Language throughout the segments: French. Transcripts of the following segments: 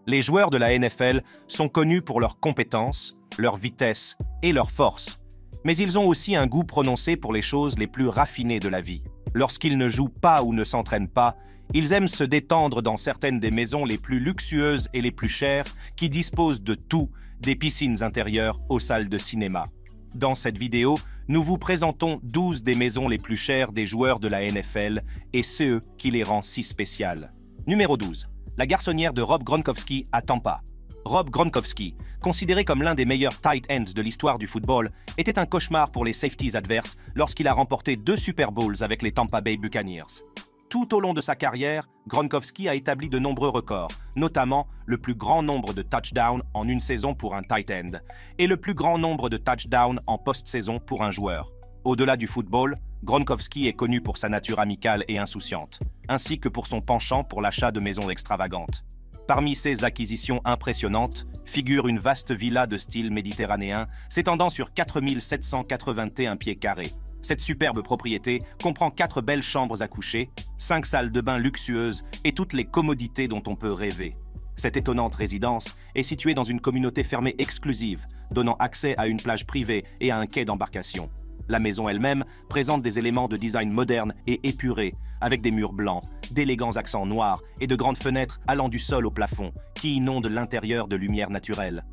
Les joueurs de la NFL sont connus pour leurs compétences, leur vitesse et leur force. Mais ils ont aussi un goût prononcé pour les choses les plus raffinées de la vie. Lorsqu'ils ne jouent pas ou ne s'entraînent pas, ils aiment se détendre dans certaines des maisons les plus luxueuses et les plus chères qui disposent de tout, des piscines intérieures aux salles de cinéma. Dans cette vidéo, nous vous présentons 12 des maisons les plus chères des joueurs de la NFL et ceux qui les rend si spéciales. Numéro 12. La garçonnière de Rob Gronkowski à Tampa. Rob Gronkowski, considéré comme l'un des meilleurs tight ends de l'histoire du football, était un cauchemar pour les safeties adverses lorsqu'il a remporté 2 Super Bowls avec les Tampa Bay Buccaneers. Tout au long de sa carrière, Gronkowski a établi de nombreux records, notamment le plus grand nombre de touchdowns en une saison pour un tight end et le plus grand nombre de touchdowns en post-saison pour un joueur. Au-delà du football, Gronkowski est connu pour sa nature amicale et insouciante, ainsi que pour son penchant pour l'achat de maisons extravagantes. Parmi ses acquisitions impressionnantes figure une vaste villa de style méditerranéen s'étendant sur 4781 pieds carrés. Cette superbe propriété comprend 4 belles chambres à coucher, 5 salles de bain luxueuses et toutes les commodités dont on peut rêver. Cette étonnante résidence est située dans une communauté fermée exclusive, donnant accès à une plage privée et à un quai d'embarcation. La maison elle-même présente des éléments de design moderne et épuré, avec des murs blancs, d'élégants accents noirs et de grandes fenêtres allant du sol au plafond, qui inondent l'intérieur de lumière naturelle.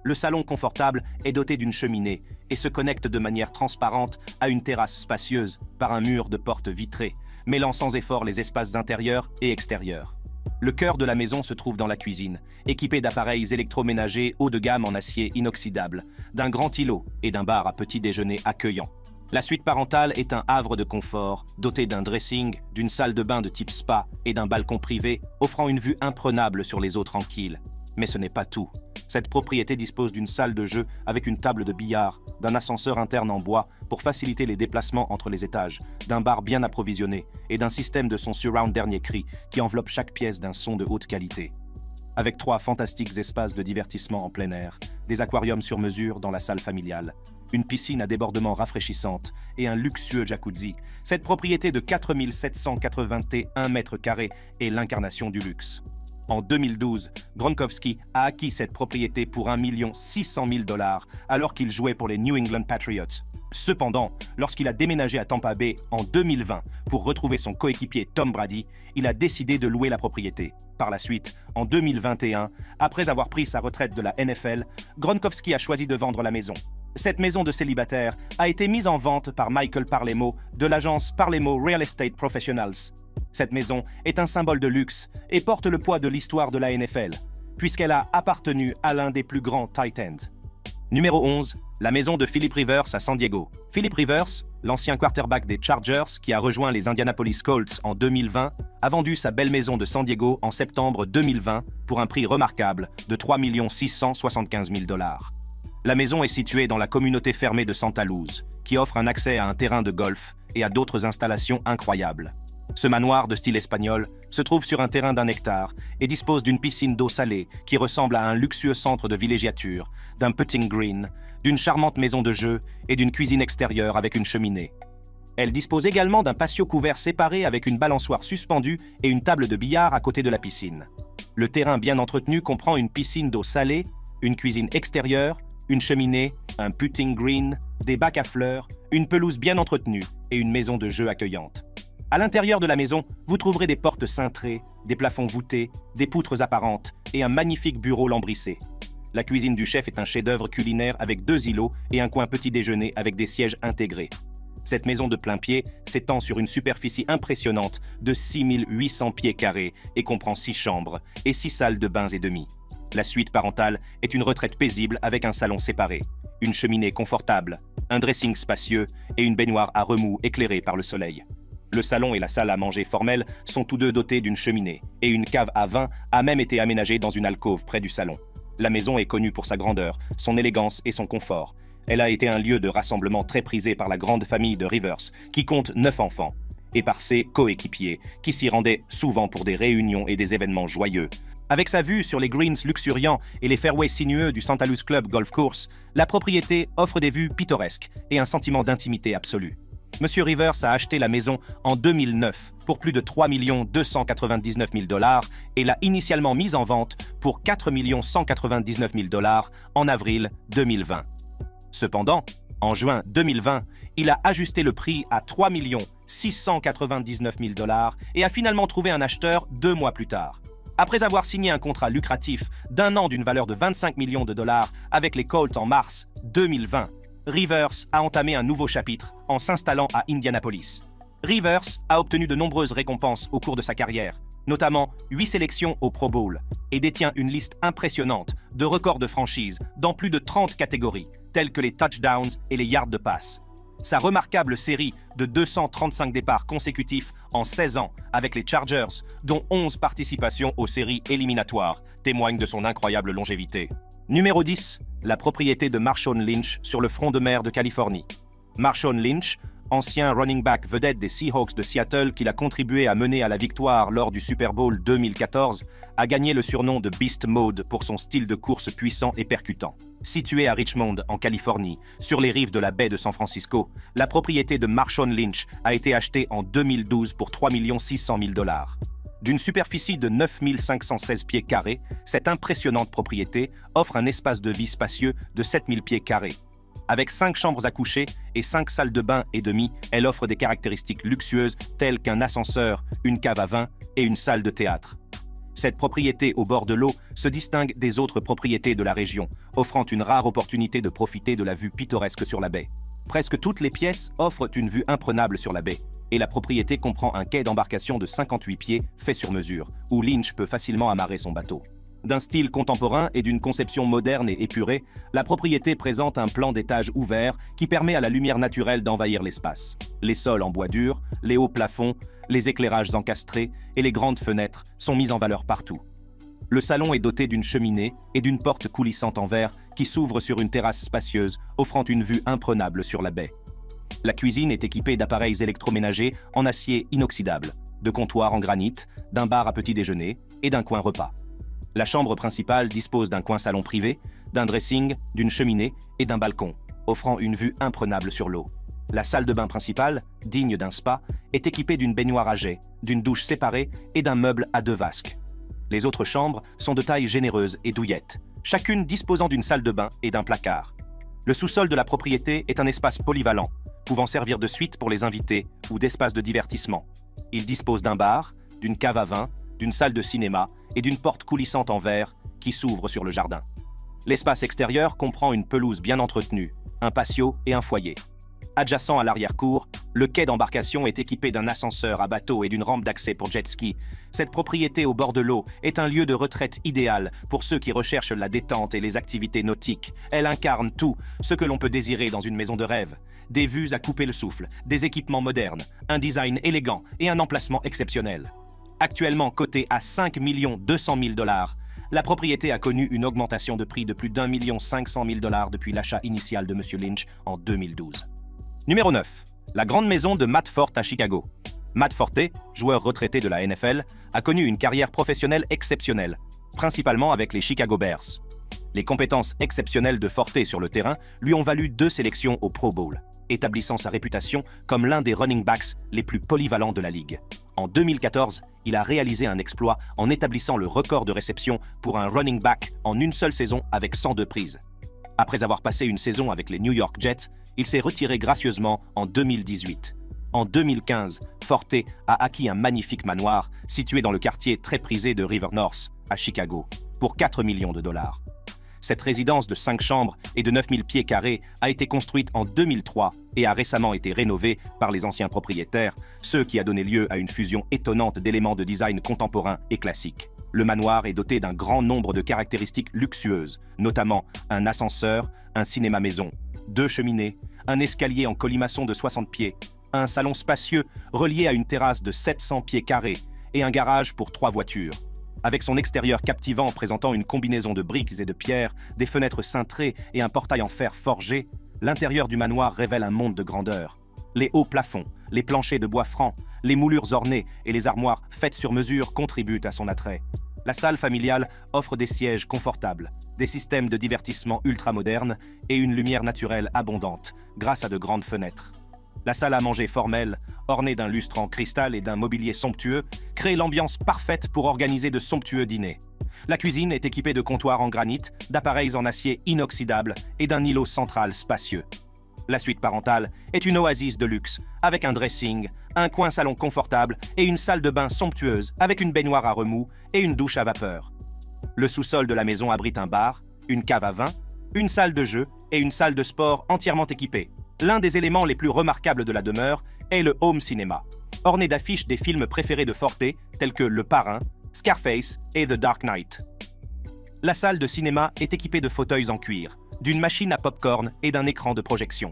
Le salon confortable est doté d'une cheminée et se connecte de manière transparente à une terrasse spacieuse par un mur de portes vitrées, mêlant sans effort les espaces intérieurs et extérieurs. Le cœur de la maison se trouve dans la cuisine, équipée d'appareils électroménagers haut de gamme en acier inoxydable, d'un grand îlot et d'un bar à petit déjeuner accueillant. La suite parentale est un havre de confort, doté d'un dressing, d'une salle de bain de type spa et d'un balcon privé, offrant une vue imprenable sur les eaux tranquilles. Mais ce n'est pas tout. Cette propriété dispose d'une salle de jeu avec une table de billard, d'un ascenseur interne en bois pour faciliter les déplacements entre les étages, d'un bar bien approvisionné et d'un système de son surround dernier cri qui enveloppe chaque pièce d'un son de haute qualité. Avec 3 fantastiques espaces de divertissement en plein air, des aquariums sur mesure dans la salle familiale, une piscine à débordement rafraîchissante et un luxueux jacuzzi, cette propriété de 4781 mètres carrés est l'incarnation du luxe. En 2012, Gronkowski a acquis cette propriété pour $1 600 000 alors qu'il jouait pour les New England Patriots. Cependant, lorsqu'il a déménagé à Tampa Bay en 2020 pour retrouver son coéquipier Tom Brady, il a décidé de louer la propriété. Par la suite, en 2021, après avoir pris sa retraite de la NFL, Gronkowski a choisi de vendre la maison. Cette maison de célibataire a été mise en vente par Michael Parlemo de l'agence Parlemo Real Estate Professionals. Cette maison est un symbole de luxe et porte le poids de l'histoire de la NFL, puisqu'elle a appartenu à l'un des plus grands tight ends. Numéro 11, la maison de Philip Rivers à San Diego. Philip Rivers, l'ancien quarterback des Chargers qui a rejoint les Indianapolis Colts en 2020, a vendu sa belle maison de San Diego en septembre 2020 pour un prix remarquable de $3 675 000. La maison est située dans la communauté fermée de Santa Luz, qui offre un accès à un terrain de golf et à d'autres installations incroyables. Ce manoir de style espagnol se trouve sur un terrain d'1 hectare et dispose d'une piscine d'eau salée qui ressemble à un luxueux centre de villégiature, d'un putting green, d'une charmante maison de jeu et d'une cuisine extérieure avec une cheminée. Elle dispose également d'un patio couvert séparé avec une balançoire suspendue et une table de billard à côté de la piscine. Le terrain bien entretenu comprend une piscine d'eau salée, une cuisine extérieure, une cheminée, un putting green, des bacs à fleurs, une pelouse bien entretenue et une maison de jeu accueillante. À l'intérieur de la maison, vous trouverez des portes cintrées, des plafonds voûtés, des poutres apparentes et un magnifique bureau lambrissé. La cuisine du chef est un chef-d'œuvre culinaire avec 2 îlots et un coin petit déjeuner avec des sièges intégrés. Cette maison de plain-pied s'étend sur une superficie impressionnante de 6800 pieds carrés et comprend 6 chambres et 6 salles de bains et demi. La suite parentale est une retraite paisible avec un salon séparé, une cheminée confortable, un dressing spacieux et une baignoire à remous éclairée par le soleil. Le salon et la salle à manger formelle sont tous deux dotés d'une cheminée et une cave à vin a même été aménagée dans une alcôve près du salon. La maison est connue pour sa grandeur, son élégance et son confort. Elle a été un lieu de rassemblement très prisé par la grande famille de Rivers, qui compte 9 enfants, et par ses coéquipiers, qui s'y rendaient souvent pour des réunions et des événements joyeux. Avec sa vue sur les greens luxuriants et les fairways sinueux du Santa Luz Club Golf Course, la propriété offre des vues pittoresques et un sentiment d'intimité absolue. Monsieur Rivers a acheté la maison en 2009 pour plus de 3 299 000 $ et l'a initialement mise en vente pour 4 199 000 $ en avril 2020. Cependant, en juin 2020, il a ajusté le prix à 3 699 000 $ et a finalement trouvé un acheteur 2 mois plus tard. Après avoir signé un contrat lucratif d'1 an d'une valeur de 25 millions de dollars avec les Colts en mars 2020, Rivers a entamé un nouveau chapitre en s'installant à Indianapolis. Rivers a obtenu de nombreuses récompenses au cours de sa carrière, notamment 8 sélections au Pro Bowl, et détient une liste impressionnante de records de franchise dans plus de 30 catégories, telles que les touchdowns et les yards de passe. Sa remarquable série de 235 départs consécutifs en 16 ans avec les Chargers, dont 11 participations aux séries éliminatoires, témoigne de son incroyable longévité. Numéro 10, la propriété de Marshawn Lynch sur le front de mer de Californie. Marshawn Lynch, ancien running back vedette des Seahawks de Seattle qu'il a contribué à mener à la victoire lors du Super Bowl 2014, a gagné le surnom de Beast Mode pour son style de course puissant et percutant. Située à Richmond, en Californie, sur les rives de la baie de San Francisco, la propriété de Marshawn Lynch a été achetée en 2012 pour 3 600 000 $. D'une superficie de 9 516 pieds carrés, cette impressionnante propriété offre un espace de vie spacieux de 7 000 pieds carrés. Avec 5 chambres à coucher et 5 salles de bain et demi, elle offre des caractéristiques luxueuses telles qu'un ascenseur, une cave à vin et une salle de théâtre. Cette propriété au bord de l'eau se distingue des autres propriétés de la région, offrant une rare opportunité de profiter de la vue pittoresque sur la baie. Presque toutes les pièces offrent une vue imprenable sur la baie, et la propriété comprend un quai d'embarcation de 58 pieds fait sur mesure, où Lynch peut facilement amarrer son bateau. D'un style contemporain et d'une conception moderne et épurée, la propriété présente un plan d'étage ouvert qui permet à la lumière naturelle d'envahir l'espace. Les sols en bois dur, les hauts plafonds, les éclairages encastrés et les grandes fenêtres sont mis en valeur partout. Le salon est doté d'une cheminée et d'une porte coulissante en verre qui s'ouvre sur une terrasse spacieuse, offrant une vue imprenable sur la baie. La cuisine est équipée d'appareils électroménagers en acier inoxydable, de comptoirs en granit, d'un bar à petit déjeuner et d'un coin repas. La chambre principale dispose d'un coin salon privé, d'un dressing, d'une cheminée et d'un balcon, offrant une vue imprenable sur l'eau. La salle de bain principale, digne d'un spa, est équipée d'une baignoire à jet, d'une douche séparée et d'un meuble à 2 vasques. Les autres chambres sont de taille généreuse et douillettes, chacune disposant d'une salle de bain et d'un placard. Le sous-sol de la propriété est un espace polyvalent, pouvant servir de suite pour les invités ou d'espace de divertissement. Il dispose d'un bar, d'une cave à vin, d'une salle de cinéma et d'une porte coulissante en verre qui s'ouvre sur le jardin. L'espace extérieur comprend une pelouse bien entretenue, un patio et un foyer. Adjacent à l'arrière-cour, le quai d'embarcation est équipé d'un ascenseur à bateau et d'une rampe d'accès pour jet ski. Cette propriété au bord de l'eau est un lieu de retraite idéal pour ceux qui recherchent la détente et les activités nautiques. Elle incarne tout ce que l'on peut désirer dans une maison de rêve. Des vues à couper le souffle, des équipements modernes, un design élégant et un emplacement exceptionnel. Actuellement cotée à 5 200 000 $, la propriété a connu une augmentation de prix de plus d'1 500 000 $ depuis l'achat initial de M. Lynch en 2012. Numéro 9. La grande maison de Matt Forte à Chicago. Matt Forte, joueur retraité de la NFL, a connu une carrière professionnelle exceptionnelle, principalement avec les Chicago Bears. Les compétences exceptionnelles de Forte sur le terrain lui ont valu 2 sélections au Pro Bowl, établissant sa réputation comme l'un des running backs les plus polyvalents de la ligue. En 2014, il a réalisé un exploit en établissant le record de réception pour un running back en une seule saison avec 102 prises. Après avoir passé une saison avec les New York Jets, il s'est retiré gracieusement en 2018. En 2015, Forte a acquis un magnifique manoir situé dans le quartier très prisé de River North, à Chicago, pour 4 millions de $. Cette résidence de 5 chambres et de 9000 pieds carrés a été construite en 2003 et a récemment été rénovée par les anciens propriétaires, ce qui a donné lieu à une fusion étonnante d'éléments de design contemporains et classiques. Le manoir est doté d'un grand nombre de caractéristiques luxueuses, notamment un ascenseur, un cinéma maison, 2 cheminées, un escalier en colimaçon de 60 pieds, un salon spacieux relié à une terrasse de 700 pieds carrés et un garage pour 3 voitures. Avec son extérieur captivant présentant une combinaison de briques et de pierres, des fenêtres cintrées et un portail en fer forgé, l'intérieur du manoir révèle un monde de grandeur. Les hauts plafonds, les planchers de bois franc, les moulures ornées et les armoires faites sur mesure contribuent à son attrait. La salle familiale offre des sièges confortables, des systèmes de divertissement ultramodernes et une lumière naturelle abondante grâce à de grandes fenêtres. La salle à manger formelle, ornée d'un lustre en cristal et d'un mobilier somptueux, crée l'ambiance parfaite pour organiser de somptueux dîners. La cuisine est équipée de comptoirs en granit, d'appareils en acier inoxydable et d'un îlot central spacieux. La suite parentale est une oasis de luxe, avec un dressing, un coin salon confortable et une salle de bain somptueuse avec une baignoire à remous et une douche à vapeur. Le sous-sol de la maison abrite un bar, une cave à vin, une salle de jeu et une salle de sport entièrement équipée. L'un des éléments les plus remarquables de la demeure est le home cinéma, orné d'affiches des films préférés de Forte tels que Le Parrain, Scarface et The Dark Knight. La salle de cinéma est équipée de fauteuils en cuir, d'une machine à pop-corn et d'un écran de projection.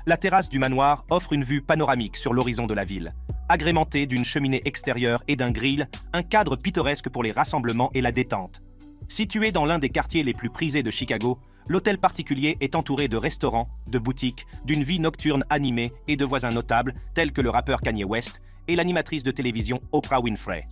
La terrasse du manoir offre une vue panoramique sur l'horizon de la ville. Agrémentée d'une cheminée extérieure et d'un grill, un cadre pittoresque pour les rassemblements et la détente. Situé dans l'un des quartiers les plus prisés de Chicago, l'hôtel particulier est entouré de restaurants, de boutiques, d'une vie nocturne animée et de voisins notables tels que le rappeur Kanye West et l'animatrice de télévision Oprah Winfrey.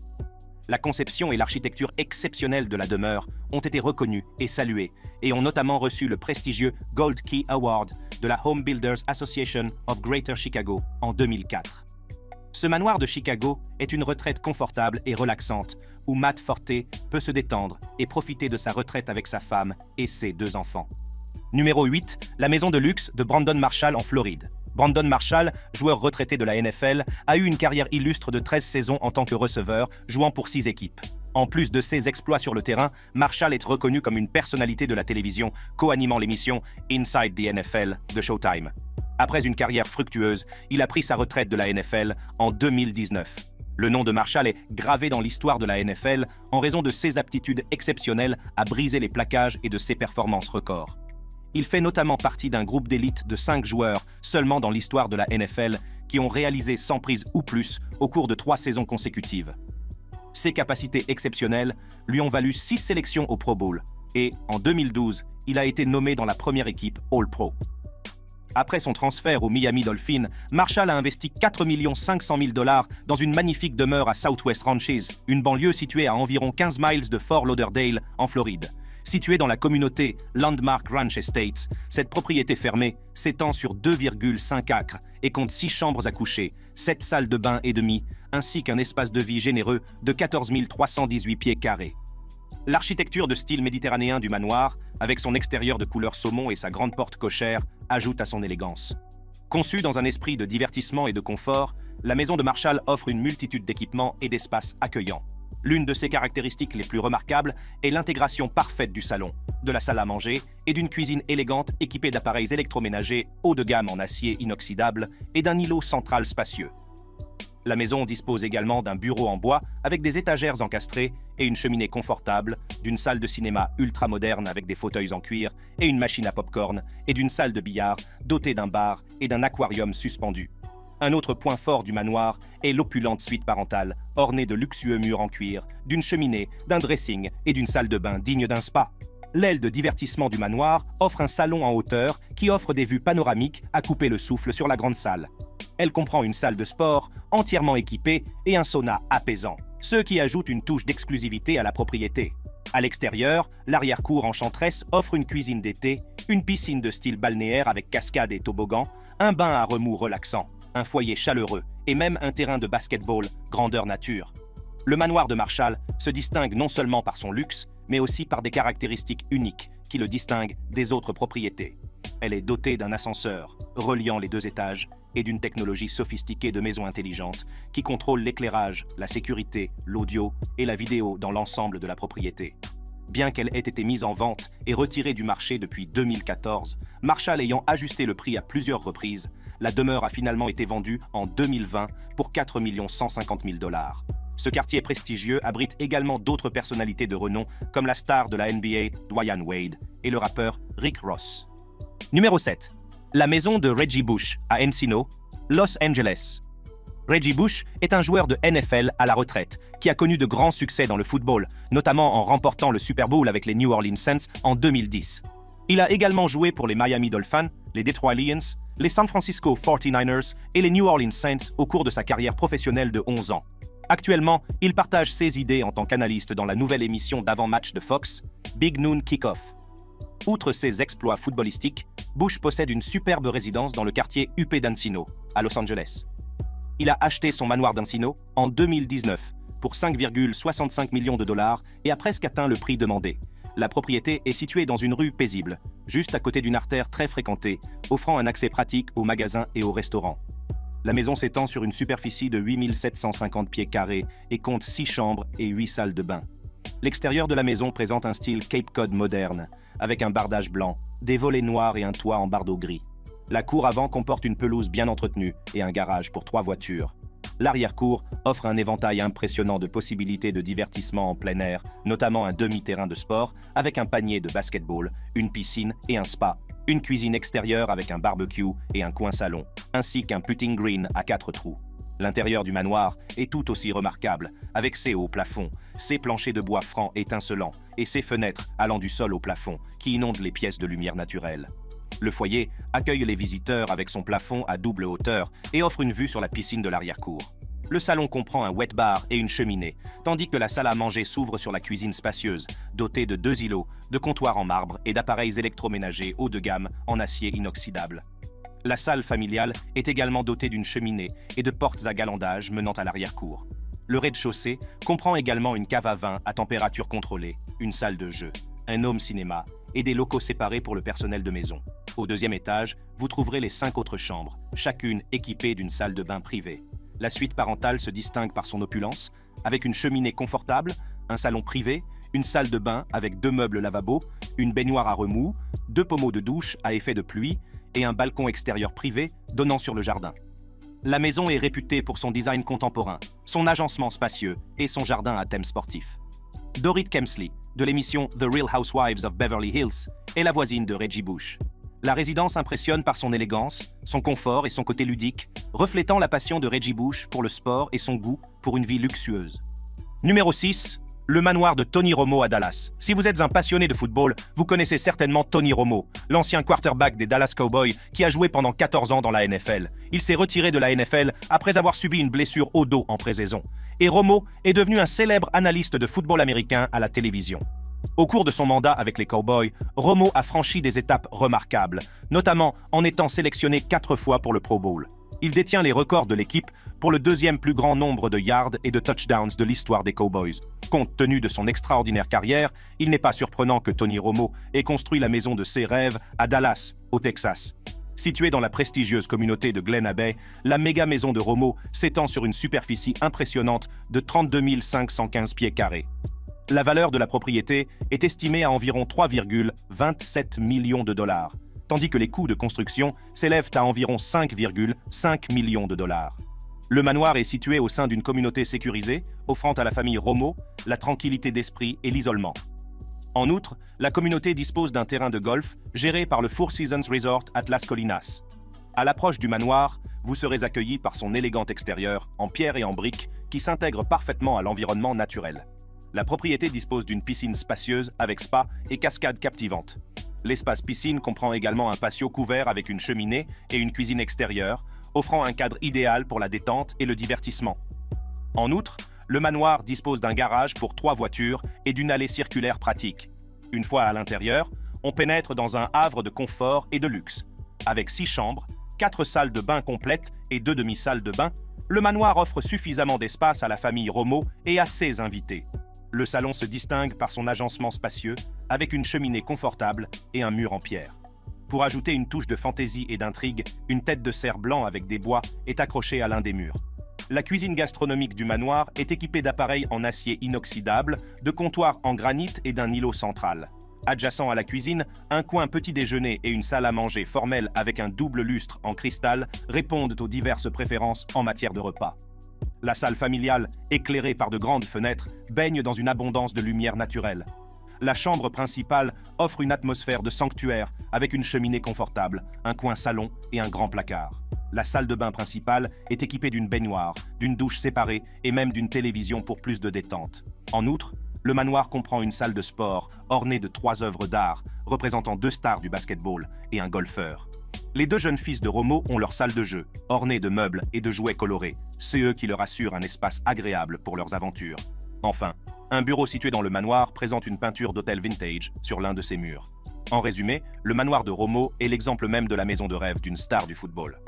La conception et l'architecture exceptionnelle de la demeure ont été reconnues et saluées et ont notamment reçu le prestigieux Gold Key Award de la Home Builders Association of Greater Chicago en 2004. Ce manoir de Chicago est une retraite confortable et relaxante où Matt Forte peut se détendre et profiter de sa retraite avec sa femme et ses 2 enfants. Numéro 8, la maison de luxe de Brandon Marshall en Floride. Brandon Marshall, joueur retraité de la NFL, a eu une carrière illustre de 13 saisons en tant que receveur, jouant pour 6 équipes. En plus de ses exploits sur le terrain, Marshall est reconnu comme une personnalité de la télévision, co-animant l'émission Inside the NFL de Showtime. Après une carrière fructueuse, il a pris sa retraite de la NFL en 2019. Le nom de Marshall est gravé dans l'histoire de la NFL en raison de ses aptitudes exceptionnelles à briser les plaquages et de ses performances records. Il fait notamment partie d'un groupe d'élite de 5 joueurs seulement dans l'histoire de la NFL qui ont réalisé 100 prises ou plus au cours de 3 saisons consécutives. Ses capacités exceptionnelles lui ont valu 6 sélections au Pro Bowl et, en 2012, il a été nommé dans la première équipe All-Pro. Après son transfert aux Miami Dolphins, Marshall a investi 4 500 000 $ dans une magnifique demeure à Southwest Ranches, une banlieue située à environ 15 miles de Fort Lauderdale, en Floride. Située dans la communauté Landmark Ranch Estates, cette propriété fermée s'étend sur 2,5 acres et compte 6 chambres à coucher, 7 salles de bain et demi, ainsi qu'un espace de vie généreux de 14 318 pieds carrés. L'architecture de style méditerranéen du manoir, avec son extérieur de couleur saumon et sa grande porte cochère, ajoute à son élégance. Conçue dans un esprit de divertissement et de confort, la maison de Marshall offre une multitude d'équipements et d'espaces accueillants. L'une de ses caractéristiques les plus remarquables est l'intégration parfaite du salon, de la salle à manger et d'une cuisine élégante équipée d'appareils électroménagers haut de gamme en acier inoxydable et d'un îlot central spacieux. La maison dispose également d'un bureau en bois avec des étagères encastrées et une cheminée confortable, d'une salle de cinéma ultra moderne avec des fauteuils en cuir et une machine à pop-corn et d'une salle de billard dotée d'un bar et d'un aquarium suspendu. Un autre point fort du manoir est l'opulente suite parentale, ornée de luxueux murs en cuir, d'une cheminée, d'un dressing et d'une salle de bain digne d'un spa. L'aile de divertissement du manoir offre un salon en hauteur qui offre des vues panoramiques à couper le souffle sur la grande salle. Elle comprend une salle de sport entièrement équipée et un sauna apaisant, ce qui ajoute une touche d'exclusivité à la propriété. À l'extérieur, l'arrière-cour enchanteresse offre une cuisine d'été, une piscine de style balnéaire avec cascade et toboggan, un bain à remous relaxant, un foyer chaleureux et même un terrain de basketball grandeur nature. Le manoir de Marshall se distingue non seulement par son luxe, mais aussi par des caractéristiques uniques qui le distinguent des autres propriétés. Elle est dotée d'un ascenseur reliant les 2 étages et d'une technologie sophistiquée de maison intelligente qui contrôle l'éclairage, la sécurité, l'audio et la vidéo dans l'ensemble de la propriété. Bien qu'elle ait été mise en vente et retirée du marché depuis 2014, Marshall ayant ajusté le prix à plusieurs reprises, la demeure a finalement été vendue en 2020 pour 4 150 000 $. Ce quartier prestigieux abrite également d'autres personnalités de renom comme la star de la NBA, Dwyane Wade, et le rappeur Rick Ross. Numéro 7. La maison de Reggie Bush à Encino, Los Angeles. Reggie Bush est un joueur de NFL à la retraite qui a connu de grands succès dans le football, notamment en remportant le Super Bowl avec les New Orleans Saints en 2010. Il a également joué pour les Miami Dolphins, les Detroit Lions, les San Francisco 49ers et les New Orleans Saints au cours de sa carrière professionnelle de 11 ans. Actuellement, il partage ses idées en tant qu'analyste dans la nouvelle émission d'avant-match de Fox, Big Noon Kickoff. Outre ses exploits footballistiques, Bush possède une superbe résidence dans le quartier Huppé d'Encino, à Los Angeles. Il a acheté son manoir d'Encino en 2019 pour 5,65 millions de dollars et a presque atteint le prix demandé. La propriété est située dans une rue paisible, juste à côté d'une artère très fréquentée, offrant un accès pratique aux magasins et aux restaurants. La maison s'étend sur une superficie de 8750 pieds carrés et compte 6 chambres et 8 salles de bain. L'extérieur de la maison présente un style Cape Cod moderne, avec un bardage blanc, des volets noirs et un toit en bardeaux gris. La cour avant comporte une pelouse bien entretenue et un garage pour 3 voitures. L'arrière-cour offre un éventail impressionnant de possibilités de divertissement en plein air, notamment un demi-terrain de sport avec un panier de basketball, une piscine et un spa, une cuisine extérieure avec un barbecue et un coin salon, ainsi qu'un putting green à 4 trous. L'intérieur du manoir est tout aussi remarquable, avec ses hauts plafonds, ses planchers de bois francs étincelants et ses fenêtres allant du sol au plafond qui inondent les pièces de lumière naturelle. Le foyer accueille les visiteurs avec son plafond à double hauteur et offre une vue sur la piscine de l'arrière-cour. Le salon comprend un wet bar et une cheminée, tandis que la salle à manger s'ouvre sur la cuisine spacieuse, dotée de 2 îlots, de comptoirs en marbre et d'appareils électroménagers haut de gamme en acier inoxydable. La salle familiale est également dotée d'une cheminée et de portes à galandage menant à l'arrière-cour. Le rez-de-chaussée comprend également une cave à vin à température contrôlée, une salle de jeu, un home cinéma et des locaux séparés pour le personnel de maison. Au 2e étage, vous trouverez les 5 autres chambres, chacune équipée d'une salle de bain privée. La suite parentale se distingue par son opulence, avec une cheminée confortable, un salon privé, une salle de bain avec 2 meubles lavabo, une baignoire à remous, 2 pommeaux de douche à effet de pluie et un balcon extérieur privé donnant sur le jardin. La maison est réputée pour son design contemporain, son agencement spacieux et son jardin à thème sportif. Dorit Kemsley, de l'émission The Real Housewives of Beverly Hills, est la voisine de Reggie Bush. La résidence impressionne par son élégance, son confort et son côté ludique, reflétant la passion de Reggie Bush pour le sport et son goût pour une vie luxueuse. Numéro 6. Le manoir de Tony Romo à Dallas. Si vous êtes un passionné de football, vous connaissez certainement Tony Romo, l'ancien quarterback des Dallas Cowboys qui a joué pendant 14 ans dans la NFL. Il s'est retiré de la NFL après avoir subi une blessure au dos en pré-saison. Et Romo est devenu un célèbre analyste de football américain à la télévision. Au cours de son mandat avec les Cowboys, Romo a franchi des étapes remarquables, notamment en étant sélectionné 4 fois pour le Pro Bowl. Il détient les records de l'équipe pour le 2e plus grand nombre de yards et de touchdowns de l'histoire des Cowboys. Compte tenu de son extraordinaire carrière, il n'est pas surprenant que Tony Romo ait construit la maison de ses rêves à Dallas, au Texas. Située dans la prestigieuse communauté de Glen Abbey, la méga maison de Romo s'étend sur une superficie impressionnante de 32 515 pieds carrés. La valeur de la propriété est estimée à environ 3,27 millions de dollars, tandis que les coûts de construction s'élèvent à environ 5,5 millions de dollars. Le manoir est situé au sein d'une communauté sécurisée, offrant à la famille Romo la tranquillité d'esprit et l'isolement. En outre, la communauté dispose d'un terrain de golf géré par le Four Seasons Resort at Las Colinas. À l'approche du manoir, vous serez accueillis par son élégant extérieur en pierre et en briques qui s'intègre parfaitement à l'environnement naturel. La propriété dispose d'une piscine spacieuse avec spa et cascade captivante. L'espace piscine comprend également un patio couvert avec une cheminée et une cuisine extérieure, offrant un cadre idéal pour la détente et le divertissement. En outre, le manoir dispose d'un garage pour 3 voitures et d'une allée circulaire pratique. Une fois à l'intérieur, on pénètre dans un havre de confort et de luxe. Avec 6 chambres, 4 salles de bain complètes et 2 demi-salles de bain, le manoir offre suffisamment d'espace à la famille Romo et à ses invités. Le salon se distingue par son agencement spacieux, avec une cheminée confortable et un mur en pierre. Pour ajouter une touche de fantaisie et d'intrigue, une tête de cerf blanc avec des bois est accrochée à l'un des murs. La cuisine gastronomique du manoir est équipée d'appareils en acier inoxydable, de comptoirs en granit et d'un îlot central. Adjacent à la cuisine, un coin petit déjeuner et une salle à manger formelle avec un double lustre en cristal répondent aux diverses préférences en matière de repas. La salle familiale, éclairée par de grandes fenêtres, baigne dans une abondance de lumière naturelle. La chambre principale offre une atmosphère de sanctuaire avec une cheminée confortable, un coin salon et un grand placard. La salle de bain principale est équipée d'une baignoire, d'une douche séparée et même d'une télévision pour plus de détente. En outre, le manoir comprend une salle de sport ornée de 3 œuvres d'art représentant 2 stars du basketball et un golfeur. Les 2 jeunes fils de Romo ont leur salle de jeu, ornée de meubles et de jouets colorés. C'est eux qui leur assurent un espace agréable pour leurs aventures. Enfin, un bureau situé dans le manoir présente une peinture d'hôtel vintage sur l'un de ses murs. En résumé, le manoir de Romo est l'exemple même de la maison de rêve d'une star du football.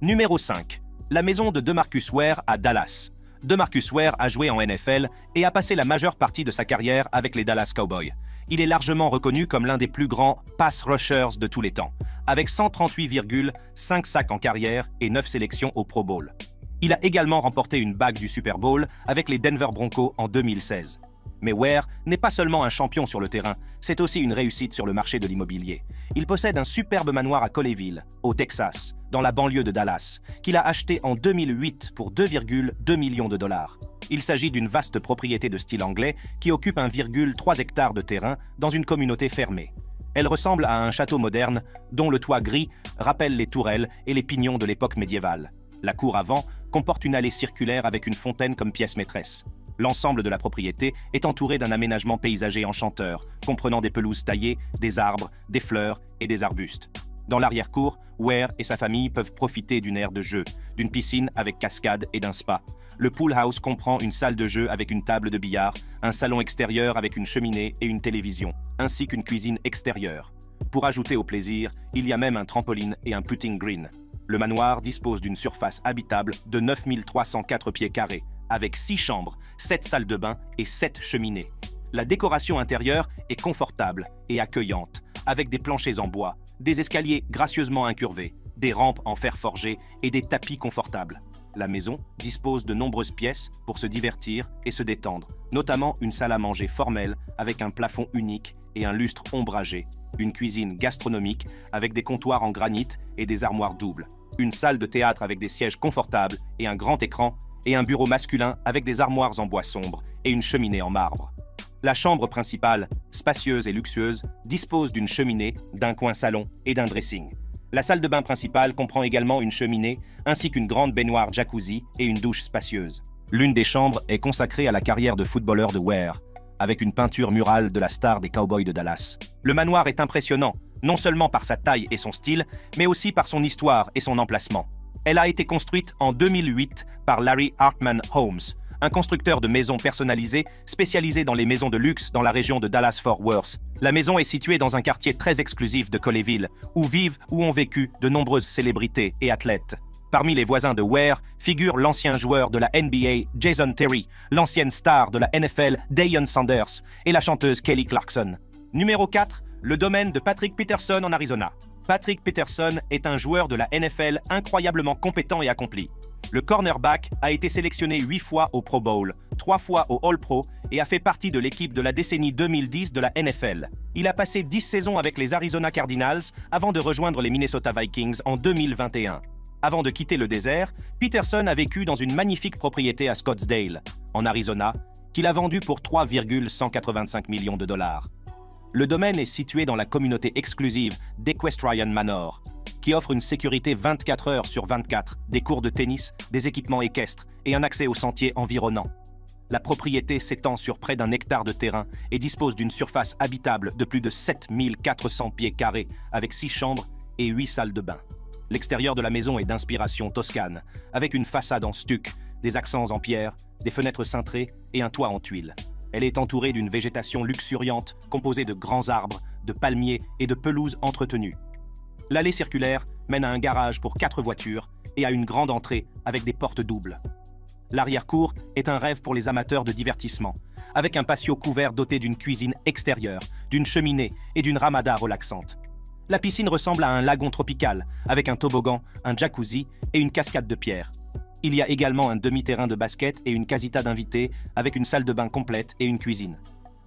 Numéro 5. La maison de DeMarcus Ware à Dallas. DeMarcus Ware a joué en NFL et a passé la majeure partie de sa carrière avec les Dallas Cowboys. Il est largement reconnu comme l'un des plus grands pass rushers de tous les temps, avec 138,5 sacs en carrière et 9 sélections au Pro Bowl. Il a également remporté une bague du Super Bowl avec les Denver Broncos en 2016. Mais Ware n'est pas seulement un champion sur le terrain, c'est aussi une réussite sur le marché de l'immobilier. Il possède un superbe manoir à Colleyville, au Texas, dans la banlieue de Dallas, qu'il a acheté en 2008 pour 2,2 millions de dollars. Il s'agit d'une vaste propriété de style anglais qui occupe 1,3 hectare de terrain dans une communauté fermée. Elle ressemble à un château moderne dont le toit gris rappelle les tourelles et les pignons de l'époque médiévale. La cour avant comporte une allée circulaire avec une fontaine comme pièce maîtresse. L'ensemble de la propriété est entouré d'un aménagement paysager enchanteur, comprenant des pelouses taillées, des arbres, des fleurs et des arbustes. Dans l'arrière-cour, Ware et sa famille peuvent profiter d'une aire de jeu, d'une piscine avec cascade et d'un spa. Le pool house comprend une salle de jeu avec une table de billard, un salon extérieur avec une cheminée et une télévision, ainsi qu'une cuisine extérieure. Pour ajouter au plaisir, il y a même un trampoline et un putting green. Le manoir dispose d'une surface habitable de 9304 pieds carrés, avec 6 chambres, 7 salles de bain et 7 cheminées. La décoration intérieure est confortable et accueillante, avec des planchers en bois, des escaliers gracieusement incurvés, des rampes en fer forgé et des tapis confortables. La maison dispose de nombreuses pièces pour se divertir et se détendre, notamment une salle à manger formelle avec un plafond unique et un lustre ombragé, une cuisine gastronomique avec des comptoirs en granit et des armoires doubles, une salle de théâtre avec des sièges confortables et un grand écran, et un bureau masculin avec des armoires en bois sombre et une cheminée en marbre. La chambre principale, spacieuse et luxueuse, dispose d'une cheminée, d'un coin salon et d'un dressing. La salle de bain principale comprend également une cheminée ainsi qu'une grande baignoire jacuzzi et une douche spacieuse. L'une des chambres est consacrée à la carrière de footballeur de Ware, avec une peinture murale de la star des Cowboys de Dallas. Le manoir est impressionnant, non seulement par sa taille et son style, mais aussi par son histoire et son emplacement. Elle a été construite en 2008 par Larry Hartman Homes, un constructeur de maisons personnalisées spécialisé dans les maisons de luxe dans la région de Dallas-Fort Worth. La maison est située dans un quartier très exclusif de Colleyville, où vivent ou ont vécu de nombreuses célébrités et athlètes. Parmi les voisins de Ware figure l'ancien joueur de la NBA Jason Terry, l'ancienne star de la NFL Deion Sanders et la chanteuse Kelly Clarkson. Numéro 4, le domaine de Patrick Peterson en Arizona. Patrick Peterson est un joueur de la NFL incroyablement compétent et accompli. Le cornerback a été sélectionné 8 fois au Pro Bowl, 3 fois au All-Pro et a fait partie de l'équipe de la décennie 2010 de la NFL. Il a passé 10 saisons avec les Arizona Cardinals avant de rejoindre les Minnesota Vikings en 2021. Avant de quitter le désert, Peterson a vécu dans une magnifique propriété à Scottsdale, en Arizona, qu'il a vendue pour 3,185 millions de dollars. Le domaine est situé dans la communauté exclusive d'Equestrian Manor, qui offre une sécurité 24 heures sur 24, des cours de tennis, des équipements équestres et un accès aux sentiers environnants. La propriété s'étend sur près d'1 hectare de terrain et dispose d'une surface habitable de plus de 7400 pieds carrés, avec 6 chambres et 8 salles de bain. L'extérieur de la maison est d'inspiration toscane, avec une façade en stuc, des accents en pierre, des fenêtres cintrées et un toit en tuiles. Elle est entourée d'une végétation luxuriante composée de grands arbres, de palmiers et de pelouses entretenues. L'allée circulaire mène à un garage pour 4 voitures et à une grande entrée avec des portes doubles. L'arrière-cour est un rêve pour les amateurs de divertissement, avec un patio couvert doté d'une cuisine extérieure, d'une cheminée et d'une ramada relaxante. La piscine ressemble à un lagon tropical, avec un toboggan, un jacuzzi et une cascade de pierre. Il y a également un demi-terrain de basket et une casita d'invités avec une salle de bain complète et une cuisine.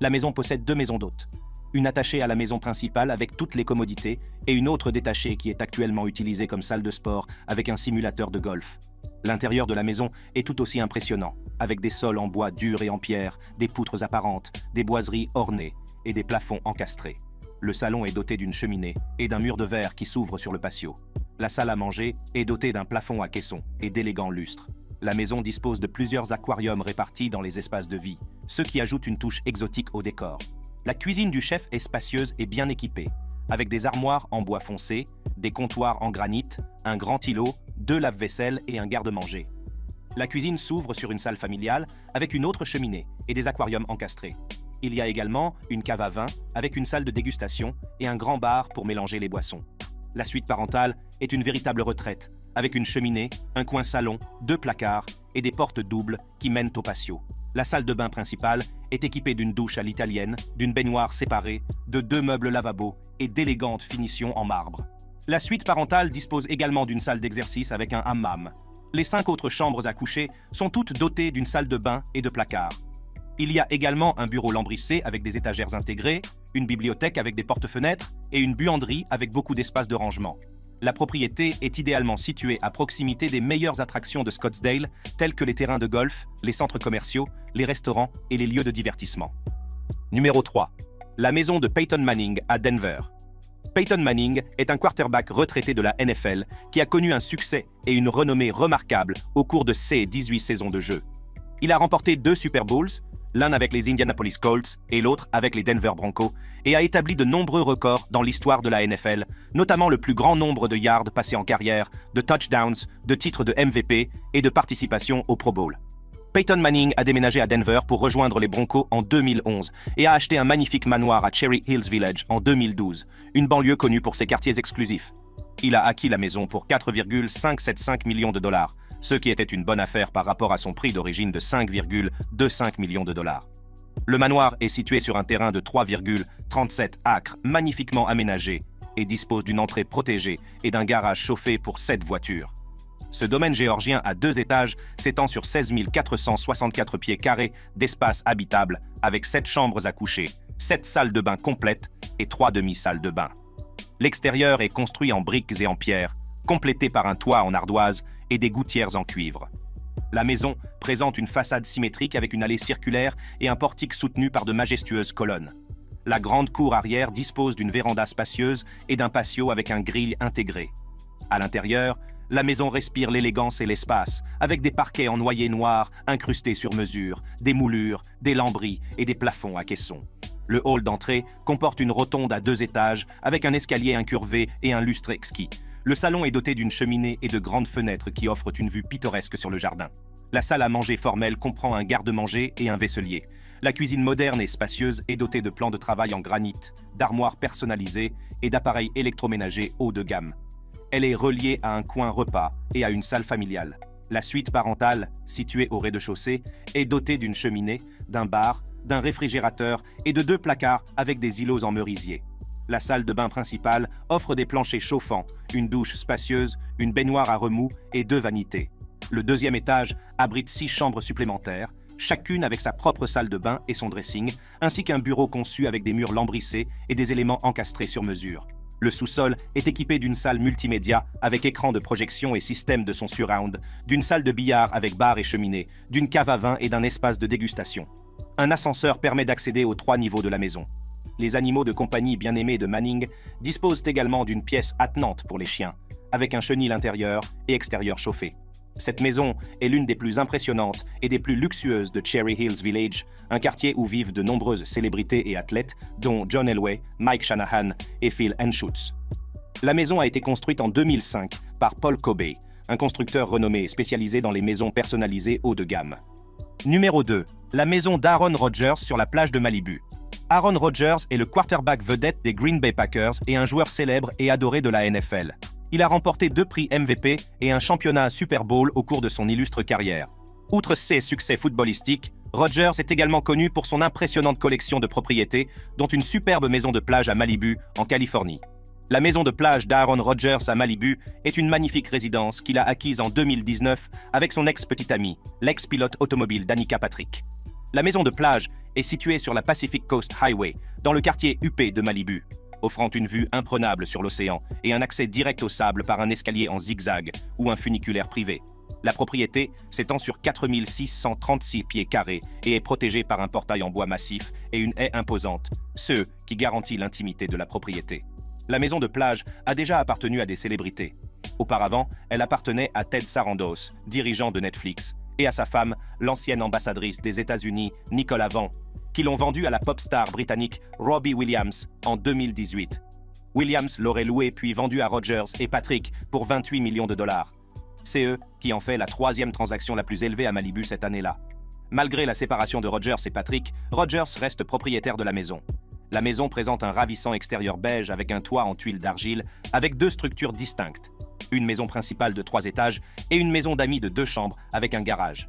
La maison possède 2 maisons d'hôtes. Une attachée à la maison principale avec toutes les commodités et une autre détachée qui est actuellement utilisée comme salle de sport avec un simulateur de golf. L'intérieur de la maison est tout aussi impressionnant, avec des sols en bois dur et en pierre, des poutres apparentes, des boiseries ornées et des plafonds encastrés. Le salon est doté d'une cheminée et d'un mur de verre qui s'ouvre sur le patio. La salle à manger est dotée d'un plafond à caisson et d'élégants lustres. La maison dispose de plusieurs aquariums répartis dans les espaces de vie, ce qui ajoute une touche exotique au décor. La cuisine du chef est spacieuse et bien équipée, avec des armoires en bois foncé, des comptoirs en granit, un grand îlot, 2 lave-vaisselle et un garde-manger. La cuisine s'ouvre sur une salle familiale avec une autre cheminée et des aquariums encastrés. Il y a également une cave à vin avec une salle de dégustation et un grand bar pour mélanger les boissons. La suite parentale est une véritable retraite, avec une cheminée, un coin salon, 2 placards et des portes doubles qui mènent au patio. La salle de bain principale est équipée d'une douche à l'italienne, d'une baignoire séparée, de 2 meubles lavabo et d'élégantes finitions en marbre. La suite parentale dispose également d'une salle d'exercice avec un hammam. Les 5 autres chambres à coucher sont toutes dotées d'une salle de bain et de placards. Il y a également un bureau lambrissé avec des étagères intégrées, une bibliothèque avec des porte-fenêtres et une buanderie avec beaucoup d'espace de rangement. La propriété est idéalement située à proximité des meilleures attractions de Scottsdale, telles que les terrains de golf, les centres commerciaux, les restaurants et les lieux de divertissement. Numéro 3. La maison de Peyton Manning à Denver. Peyton Manning est un quarterback retraité de la NFL qui a connu un succès et une renommée remarquables au cours de ses 18 saisons de jeu. Il a remporté 2 Super Bowls, l'un avec les Indianapolis Colts et l'autre avec les Denver Broncos, et a établi de nombreux records dans l'histoire de la NFL, notamment le plus grand nombre de yards passés en carrière, de touchdowns, de titres de MVP et de participation au Pro Bowl. Peyton Manning a déménagé à Denver pour rejoindre les Broncos en 2011 et a acheté un magnifique manoir à Cherry Hills Village en 2012, une banlieue connue pour ses quartiers exclusifs. Il a acquis la maison pour 4,575 millions de dollars, ce qui était une bonne affaire par rapport à son prix d'origine de 5,25 millions de dollars. Le manoir est situé sur un terrain de 3,37 acres magnifiquement aménagé et dispose d'une entrée protégée et d'un garage chauffé pour 7 voitures. Ce domaine géorgien à 2 étages s'étend sur 16 464 pieds carrés d'espace habitable avec 7 chambres à coucher, 7 salles de bain complètes et 3 demi-salles de bain. L'extérieur est construit en briques et en pierre, complété par un toit en ardoise et des gouttières en cuivre. La maison présente une façade symétrique avec une allée circulaire et un portique soutenu par de majestueuses colonnes. La grande cour arrière dispose d'une véranda spacieuse et d'un patio avec un grill intégré. À l'intérieur, la maison respire l'élégance et l'espace, avec des parquets en noyer noir incrustés sur mesure, des moulures, des lambris et des plafonds à caissons. Le hall d'entrée comporte une rotonde à 2 étages avec un escalier incurvé et un lustre exquis. Le salon est doté d'une cheminée et de grandes fenêtres qui offrent une vue pittoresque sur le jardin. La salle à manger formelle comprend un garde-manger et un vaisselier. La cuisine moderne et spacieuse est dotée de plans de travail en granit, d'armoires personnalisées et d'appareils électroménagers haut de gamme. Elle est reliée à un coin repas et à une salle familiale. La suite parentale, située au rez-de-chaussée, est dotée d'une cheminée, d'un bar, d'un réfrigérateur et de 2 placards avec des îlots en merisier. La salle de bain principale offre des planchers chauffants, une douche spacieuse, une baignoire à remous et 2 vanités. Le 2e étage abrite 6 chambres supplémentaires, chacune avec sa propre salle de bain et son dressing, ainsi qu'un bureau conçu avec des murs lambrissés et des éléments encastrés sur mesure. Le sous-sol est équipé d'une salle multimédia avec écran de projection et système de son surround, d'une salle de billard avec bar et cheminée, d'une cave à vin et d'un espace de dégustation. Un ascenseur permet d'accéder aux 3 niveaux de la maison. Les animaux de compagnie bien-aimés de Manning disposent également d'une pièce attenante pour les chiens, avec un chenil intérieur et extérieur chauffé. Cette maison est l'une des plus impressionnantes et des plus luxueuses de Cherry Hills Village, un quartier où vivent de nombreuses célébrités et athlètes, dont John Elway, Mike Shanahan et Phil Anschutz. La maison a été construite en 2005 par Paul Cobey, un constructeur renommé spécialisé dans les maisons personnalisées haut de gamme. Numéro 2. La maison d'Aaron Rodgers sur la plage de Malibu. Aaron Rodgers est le quarterback vedette des Green Bay Packers et un joueur célèbre et adoré de la NFL. Il a remporté 2 prix MVP et un championnat Super Bowl au cours de son illustre carrière. Outre ses succès footballistiques, Rodgers est également connu pour son impressionnante collection de propriétés, dont une superbe maison de plage à Malibu, en Californie. La maison de plage d'Aaron Rodgers à Malibu est une magnifique résidence qu'il a acquise en 2019 avec son ex-petite amie, l'ex-pilote automobile Danica Patrick. La maison de plage est située sur la Pacific Coast Highway, dans le quartier huppé de Malibu, offrant une vue imprenable sur l'océan et un accès direct au sable par un escalier en zigzag ou un funiculaire privé. La propriété s'étend sur 4636 pieds carrés et est protégée par un portail en bois massif et une haie imposante, ce qui garantit l'intimité de la propriété. La maison de plage a déjà appartenu à des célébrités. Auparavant, elle appartenait à Ted Sarandos, dirigeant de Netflix, et à sa femme, l'ancienne ambassadrice des États-Unis, Nicole Avant, qui l'ont vendue à la pop star britannique Robbie Williams en 2018. Williams l'aurait louée puis vendue à Rodgers et Patrick pour 28 millions de dollars. C'est eux qui en fait la 3e transaction la plus élevée à Malibu cette année-là. Malgré la séparation de Rodgers et Patrick, Rodgers reste propriétaire de la maison. La maison présente un ravissant extérieur beige avec un toit en tuiles d'argile avec 2 structures distinctes. une maison principale de 3 étages et une maison d'amis de 2 chambres avec un garage.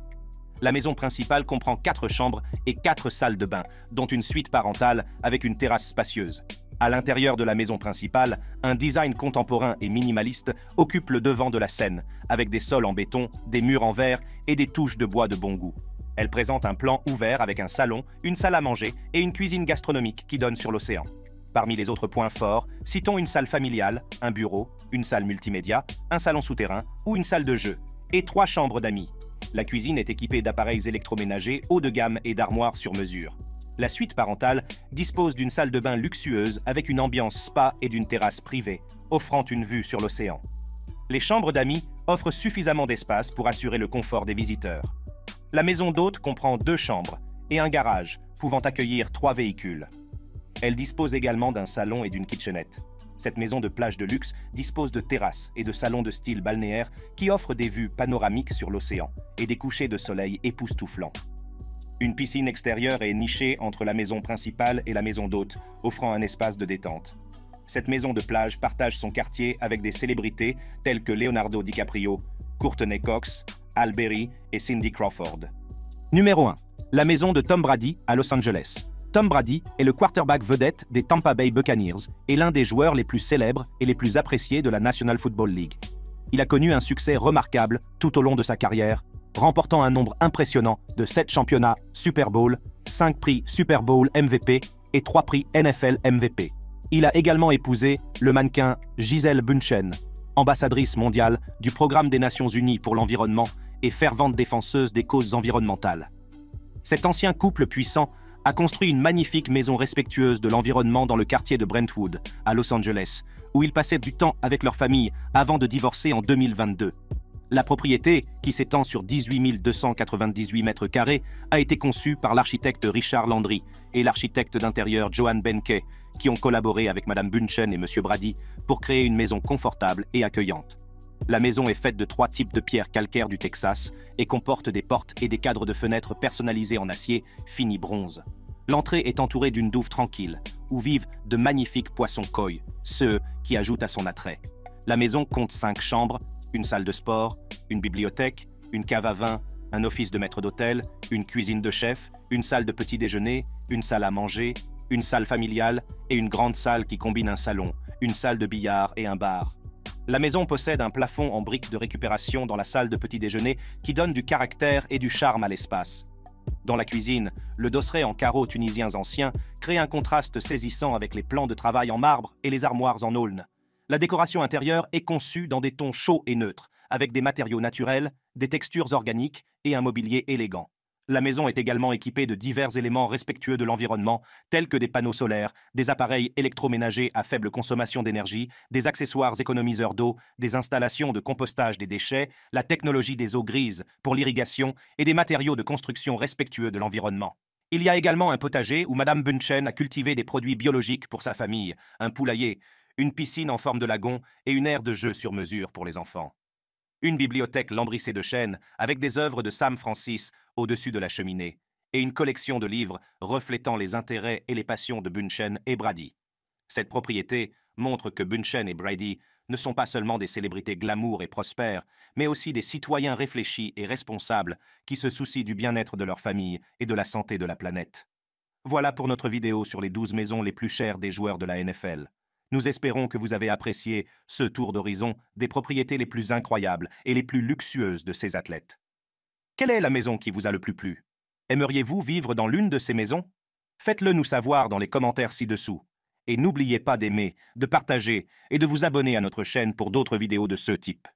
La maison principale comprend 4 chambres et 4 salles de bain, dont une suite parentale avec une terrasse spacieuse. À l'intérieur de la maison principale, un design contemporain et minimaliste occupe le devant de la scène, avec des sols en béton, des murs en verre et des touches de bois de bon goût. Elle présente un plan ouvert avec un salon, une salle à manger et une cuisine gastronomique qui donne sur l'océan. Parmi les autres points forts, citons une salle familiale, un bureau, une salle multimédia, un salon souterrain ou une salle de jeu, et 3 chambres d'amis. La cuisine est équipée d'appareils électroménagers haut de gamme et d'armoires sur mesure. La suite parentale dispose d'une salle de bain luxueuse avec une ambiance spa et d'une terrasse privée, offrant une vue sur l'océan. Les chambres d'amis offrent suffisamment d'espace pour assurer le confort des visiteurs. La maison d'hôte comprend 2 chambres et un garage, pouvant accueillir 3 véhicules. Elle dispose également d'un salon et d'une kitchenette. Cette maison de plage de luxe dispose de terrasses et de salons de style balnéaire qui offrent des vues panoramiques sur l'océan et des couchers de soleil époustouflants. Une piscine extérieure est nichée entre la maison principale et la maison d'hôte, offrant un espace de détente. Cette maison de plage partage son quartier avec des célébrités telles que Leonardo DiCaprio, Courtney Cox, Halle Berry et Cindy Crawford. Numéro 1. La maison de Tom Brady à Los Angeles. Tom Brady est le quarterback vedette des Tampa Bay Buccaneers et l'un des joueurs les plus célèbres et les plus appréciés de la National Football League. Il a connu un succès remarquable tout au long de sa carrière, remportant un nombre impressionnant de 7 championnats Super Bowl, 5 prix Super Bowl MVP et 3 prix NFL MVP. Il a également épousé le mannequin Gisele Bündchen, ambassadrice mondiale du Programme des Nations Unies pour l'environnement et fervente défenseuse des causes environnementales. Cet ancien couple puissant a construit une magnifique maison respectueuse de l'environnement dans le quartier de Brentwood, à Los Angeles, où ils passaient du temps avec leur famille avant de divorcer en 2022. La propriété, qui s'étend sur 18 298 mètres carrés, a été conçue par l'architecte Richard Landry et l'architecte d'intérieur Johan Benke, qui ont collaboré avec Madame Bündchen et Monsieur Brady pour créer une maison confortable et accueillante. La maison est faite de 3 types de pierres calcaires du Texas et comporte des portes et des cadres de fenêtres personnalisés en acier fini bronze. L'entrée est entourée d'une douve tranquille, où vivent de magnifiques poissons koi, ceux qui ajoutent à son attrait. La maison compte 5 chambres, une salle de sport, une bibliothèque, une cave à vin, un office de maître d'hôtel, une cuisine de chef, une salle de petit déjeuner, une salle à manger, une salle familiale et une grande salle qui combine un salon, une salle de billard et un bar. La maison possède un plafond en briques de récupération dans la salle de petit déjeuner qui donne du caractère et du charme à l'espace. Dans la cuisine, le dosseret en carreaux tunisiens anciens crée un contraste saisissant avec les plans de travail en marbre et les armoires en aulne. La décoration intérieure est conçue dans des tons chauds et neutres, avec des matériaux naturels, des textures organiques et un mobilier élégant. La maison est également équipée de divers éléments respectueux de l'environnement, tels que des panneaux solaires, des appareils électroménagers à faible consommation d'énergie, des accessoires économiseurs d'eau, des installations de compostage des déchets, la technologie des eaux grises pour l'irrigation et des matériaux de construction respectueux de l'environnement. Il y a également un potager où Madame Bündchen a cultivé des produits biologiques pour sa famille, un poulailler, une piscine en forme de lagon et une aire de jeu sur mesure pour les enfants. Une bibliothèque lambrissée de chêne avec des œuvres de Sam Francis au-dessus de la cheminée et une collection de livres reflétant les intérêts et les passions de Bündchen et Brady. Cette propriété montre que Bündchen et Brady ne sont pas seulement des célébrités glamour et prospères, mais aussi des citoyens réfléchis et responsables qui se soucient du bien-être de leur famille et de la santé de la planète. Voilà pour notre vidéo sur les 12 maisons les plus chères des joueurs de la NFL. Nous espérons que vous avez apprécié ce tour d'horizon des propriétés les plus incroyables et les plus luxueuses de ces athlètes. Quelle est la maison qui vous a le plus plu? Aimeriez-vous vivre dans l'une de ces maisons? Faites-le nous savoir dans les commentaires ci-dessous. Et n'oubliez pas d'aimer, de partager et de vous abonner à notre chaîne pour d'autres vidéos de ce type.